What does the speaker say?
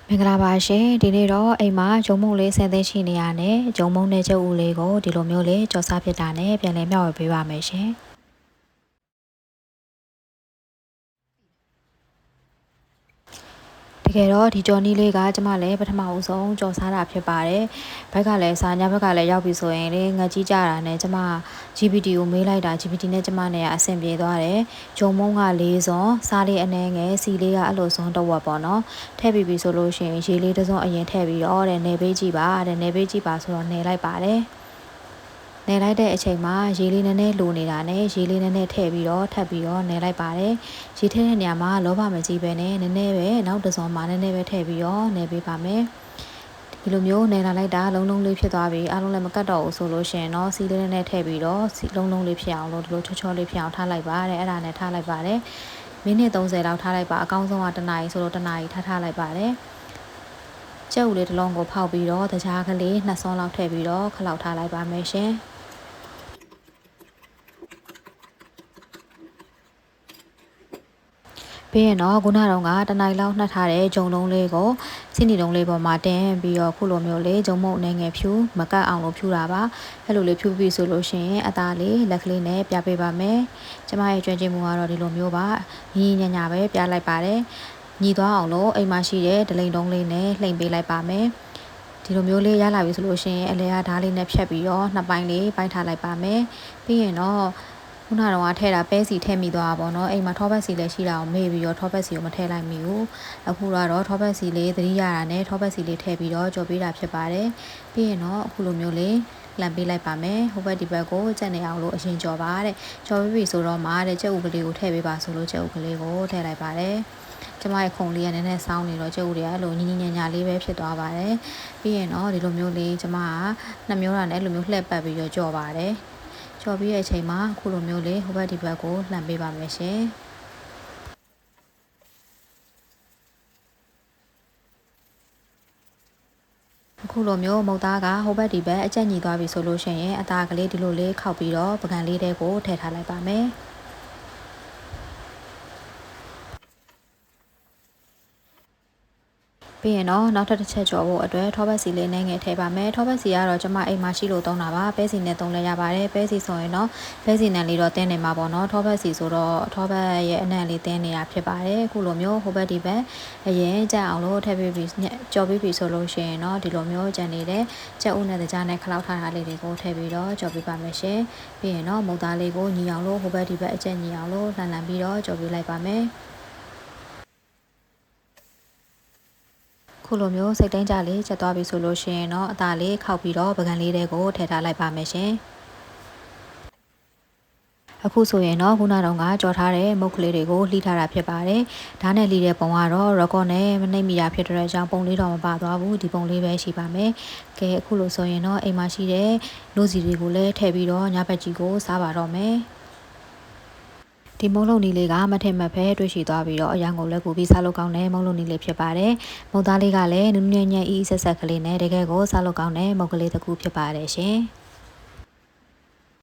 မင်္ဂလာပါရှင်ဒီနေ့တော့အိမ်မှာဂျုံမုံလေးဆင်းသိရှိနေရတဲ့ဂျုံမုံနဲ့ကျုပ်ဦးလေးကိုဒီလိုမျိုးလေးကြော်စားဖြစ်တာနဲ့ပြန်လည်မျှဝေပေးပါမယ်ရှင်တကယ်တော့ဒီကြော်နီးလေးကကျမလည်းပထမဦးဆုံးကြော်စားတာဖြစ်ပါတယ်ဘက်ကလည်းစာညာဘက်ကလည်းရောက်ပြီဆိုရင်လေငတ်ကြီးကြတာနဲ့ကျမ GPT ကိုမေးလိုက်တာ GPT နဲ့ကျမနဲ့အဆင်ပြေသွားတယ်ဂျုံမုံက၄စွန်းစားလေးအနှဲငယ်စီလေးကအဲ့လိုစွန်းတော့ဝက်ပေါ့နော်ထည့်ပြီးပြီဆိုလို့ရှိရင်ရေလေးတစ်စွန်းအရင်ထည့်ပြီးတော့တဲ့နယ်ပေးကြည့်ပါတဲ့နယ်ပေးကြည့်ပါဆိုတော့နယ်လိုက်ပါတယ်နယ်လိုက်တဲ့အချိန်မှာရေလေးနည်းနည်းလိုနေတာနဲ့ရေလေးနည်းနည်းထည့်ပြီးတော့ထပ်ပြီးတော့နယ်လိုက်ပါတယ်ရေထည့်တဲ့နေရာမှာလောဘမကြီးပဲနဲ့နည်းနည်းပဲနောက်တစ်စုံမှာနည်းနည်းပဲထည့်ပြီးတော့နယ်ပေးပါမယ်ဒီလိုမျိုးနယ်လာလိုက်တာလုံးလုံးလေးဖြစ်သွားပြီအားလုံးလည်းမကတ်တော့ဘူးဆိုလို့ရှိရင်တော့စီလေးနဲ့ထည့်ပြီးတော့လုံးလုံးလေးဖြစ်အောင်လို့ဒီလိုချောချောလေးဖြစ်အောင်ထားလိုက်ပါတဲ့အဲ့ဒါနဲ့ထားလိုက်ပါတယ်မိနစ်30လောက်ထားလိုက်ပါအကောင်းဆုံးက1နာရီဆိုတော့1နာရီထားလိုက်ပါတယ်ကျုပ်လေးတစ်လုံးကိုဖောက်ပြီးတော့တခြားကလေး2စွန်းလောက်ထည့်ပြီးတော့ခလောက်ထားလိုက်ပါမယ်ရှင်ပြီးရင်တော့ခုနကတော့တနိုင်လောက်နှက်ထားတဲ့ဂျုံလုံးလေးကိုစီနီလုံးလေးပေါ်မှာတင်ပြီးတော့ခုလိုမျိုးလေးဂျုံမုံအနေငယ်ဖြူမကတ်အောင်လို့ဖြူတာပါအဲ့လိုလေးဖြူပြီးဆိုလို့ရှိရင်အသားလေးလက်ကလေးနဲ့ပြပေးပါမယ်ကျမရဲ့ကျွမ်းကျင်မှုကတော့ဒီလိုမျိုးပါညီညာညာပဲပြလိုက်ပါတယ်ညီသွားအောင်လို့အိမ်မှာရှိတဲ့ဒလိန်တုံးလေးနဲ့လှိမ့်ပေးလိုက်ပါမယ်ဒီလိုမျိုးလေးရလာပြီဆိုလို့ရှိရင်အလဲကဓာတ်လေးနဲ့ဖြတ်ပြီးတော့နှစ်ပိုင်းလေးပိုင်းထားလိုက်ပါမယ်ပြီးရင်တော့ခုနကတော့ထဲတာပဲစီထည့်မိသွားပါဘောเนาะအိမ်မှာထောပတ်စီလည်းရှိတာကိုမေ့ပြီးတော့ထောပတ်စီကိုမထည့်လိုက်မိဘူးအခုတော့ထောပတ်စီလေးသတိရတာနဲ့ထောပတ်စီလေးထည့်ပြီးတော့ကြော်ပေးတာဖြစ်ပါတယ်ပြီးရင်တော့အခုလိုမျိုးလေးလှန်ပေးလိုက်ပါမယ်ဟိုဘက်ဒီဘက်ကိုကြက်နေအောင်လို့အရင်ကြော်ပါတဲ့ကြော်ပြီးပြီဆိုတော့မှတဲ့ကြက်ဥကလေးကိုထည့်ပေးပါဆိုလို့ကြက်ဥကလေးကိုထည့်လိုက်ပါတယ်ကျမရဲ့ခုံလေးကနည်းနည်းစောင်းနေတော့ကြက်ဥတွေကအဲ့လိုညင်ညင်ညာလေးပဲဖြစ်သွားပါတယ်ပြီးရင်တော့ဒီလိုမျိုးလေးကျမကနှစ်မျိုးတာနဲ့လိုမျိုးလှည့်ပတ်ပြီးတော့ကြော်ပါတယ်ကြော်ပြီးတဲ့အချိန်မှာအခုလိုမျိုးလေးဟိုဘက်ဒီဘက်ကိုလှန်ပေးပါမယ်ရှင်အခုလိုမျိုးမုတ်သားကဟိုဘက်ဒီဘက်အကျက်ညီသွားပြီဆိုလို့ရှိရင်အသားကလေးဒီလိုလေးခောက်ပြီးတော့ပကံလေးတဲကိုထည့်ထားလိုက်ပါမယ်ပြီးရင်တော့နောက်ထပ်တစ်ချက်ကြော်ဖို့အတွက်ထောပတ်စီလေးနဲ့ငယ်ထည့်ပါမယ်ထောပတ်စီကတော့ကျမအိမ်မှာရှိလို့သုံးတာပါပဲစီနဲ့သုံးလဲရပါတယ်ပဲစီဆိုရင်တော့ပဲစီနဲ့လေးတော့တင်းနေမှာပေါ့နော်ထောပတ်စီဆိုတော့ထောပတ်ရဲ့အနံ့လေးတင်းနေတာဖြစ်ပါတယ်အခုလိုမျိုးဟိုဘက်ဒီဘက်အရင်ကြအောင်လို့ထည့်ပြီးကြော်ပြီးပြီဆိုလို့ရှိရင်တော့ဒီလိုမျိုးကြံနေတဲ့ကြက်ဥနဲ့တကြားနဲ့ခလောက်ထားတာလေးတွေကိုထည့်ပြီးတော့ကြော်ပြီးပါမယ်ရှင်ပြီးရင်တော့မုတ်သားလေးကိုညီအောင်လို့ဟိုဘက်ဒီဘက်အကျက်ညီအောင်လို့လှန်လှန်ပြီးတော့ကြော်ပြီးလိုက်ပါမယ်ခုလိုမျိုးစိတ်တိုင်းကြလေးချက်သွားပြီဆိုလို့ရှိရင်တော့အသားလေးခောက်ပြီးတော့ပကံလေးတွေကိုထည့်ထားလိုက်ပါမယ်ရှင်အခုဆိုရင်တော့ခုနကတော့ကြော်ထားတဲ့မုတ်ကလေးတွေကိုလှီးထားတာဖြစ်ပါတယ်။ဓာတ်နဲ့လှီးတဲ့ပုံကတော့ record နဲ့မနှိပ်မိတာဖြစ်တဲ့အကြောင်းပုံလေးတော့မပါသွားဘူးဒီပုံလေးပဲရှိပါမယ်။ကဲအခုလိုဆိုရင်တော့အိမ်မှာရှိတဲ့နို့စီတွေကိုလည်းထည့်ပြီးတော့ညဘက်ကြီးကိုစားပါတော့မယ်။ဒီမုံလုံးနီလေးကမထင်မှတ်ဖဲတွေ့ရှိသွားပြီးတော့အရန်ကိုလက်ကူပြီးစားလို့ကောင်းတဲ့မုံလုံးနီလေးဖြစ်ပါတယ်။မုံသားလေးကလည်းနူးညံ့ညံ့ဤဆက်ဆက်ကလေးနဲ့တကယ်ကိုစားလို့ကောင်းတဲ့မုံကလေးတစ်ခုဖြစ်ပါတယ်ရှင်။